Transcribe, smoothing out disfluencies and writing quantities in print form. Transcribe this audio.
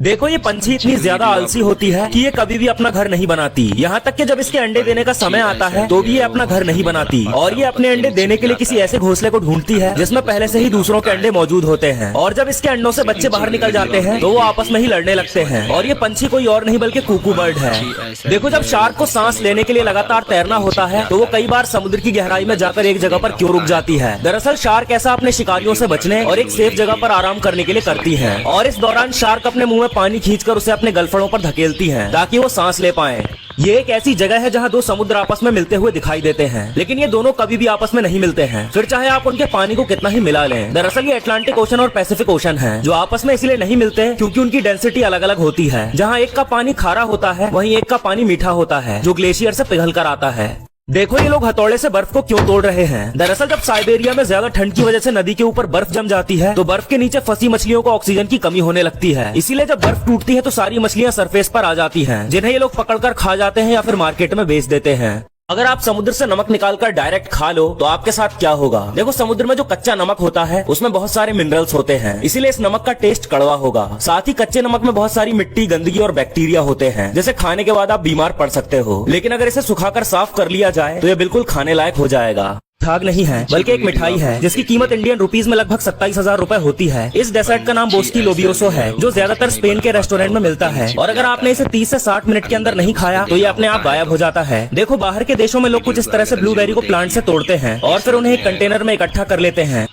देखो ये पंछी इतनी ज्यादा आलसी होती है कि ये कभी भी अपना घर नहीं बनाती। यहाँ तक कि जब इसके अंडे देने का समय आता है तो भी ये अपना घर नहीं बनाती और ये अपने अंडे देने के लिए किसी ऐसे घोंसले को ढूंढती है जिसमें पहले से ही दूसरों के अंडे मौजूद होते हैं। और जब इसके अंडों से बच्चे बाहर निकल जाते हैं तो वो आपस में ही लड़ने लगते हैं। और ये पंछी कोई और नहीं बल्कि कुकू बर्ड है। देखो जब शार्क को सांस लेने के लिए लगातार तैरना होता है तो वो कई बार समुद्र की गहराई में जाकर एक जगह पर क्यों रुक जाती है। दरअसल शार्क ऐसा अपने शिकारियों से बचने और एक सेफ जगह पर आराम करने के लिए करती है। और इस दौरान शार्क अपने मुंह में पानी खींचकर उसे अपने गलफड़ों पर धकेलती है ताकि वो सांस ले पाए। ये एक ऐसी जगह है जहाँ दो समुद्र आपस में मिलते हुए दिखाई देते हैं, लेकिन ये दोनों कभी भी आपस में नहीं मिलते हैं, फिर चाहे आप उनके पानी को कितना ही मिला लें। दरअसल ये अटलांटिक ओशन और पैसिफिक ओशन है जो आपस में इसलिए नहीं मिलते क्योंकि उनकी डेंसिटी अलग अलग होती है। जहाँ एक का पानी खारा होता है वहीं एक का पानी मीठा होता है जो ग्लेशियर से पिघल कर आता है। देखो ये लोग हथौड़े से बर्फ को क्यों तोड़ रहे हैं। दरअसल जब साइबेरिया में ज्यादा ठंड की वजह से नदी के ऊपर बर्फ जम जाती है तो बर्फ के नीचे फंसी मछलियों को ऑक्सीजन की कमी होने लगती है। इसीलिए जब बर्फ टूटती है तो सारी मछलियां सरफेस पर आ जाती हैं, जिन्हें ये लोग पकड़कर खा जाते हैं या फिर मार्केट में बेच देते हैं। अगर आप समुद्र से नमक निकालकर डायरेक्ट खा लो तो आपके साथ क्या होगा। देखो समुद्र में जो कच्चा नमक होता है उसमें बहुत सारे मिनरल्स होते हैं, इसीलिए इस नमक का टेस्ट कड़वा होगा। साथ ही कच्चे नमक में बहुत सारी मिट्टी, गंदगी और बैक्टीरिया होते हैं जिसे खाने के बाद आप बीमार पड़ सकते हो। लेकिन अगर इसे सुखाकर साफ कर लिया जाए तो ये बिल्कुल खाने लायक हो जाएगा। थाग नहीं है बल्कि एक मिठाई है जिसकी कीमत इंडियन रुपीस में लगभग 27,000 रुपए होती है। इस डेजर्ट का नाम बोस्की लोबियोसो है जो ज्यादातर स्पेन के रेस्टोरेंट में मिलता है। और अगर आपने इसे 30 से 60 मिनट के अंदर नहीं खाया तो ये अपने आप गायब हो जाता है। देखो बाहर के देशों में लोग कुछ इस तरह से ब्लूबेरी को प्लांट से तोड़ते हैं और फिर उन्हें एक कंटेनर में इकट्ठा कर लेते हैं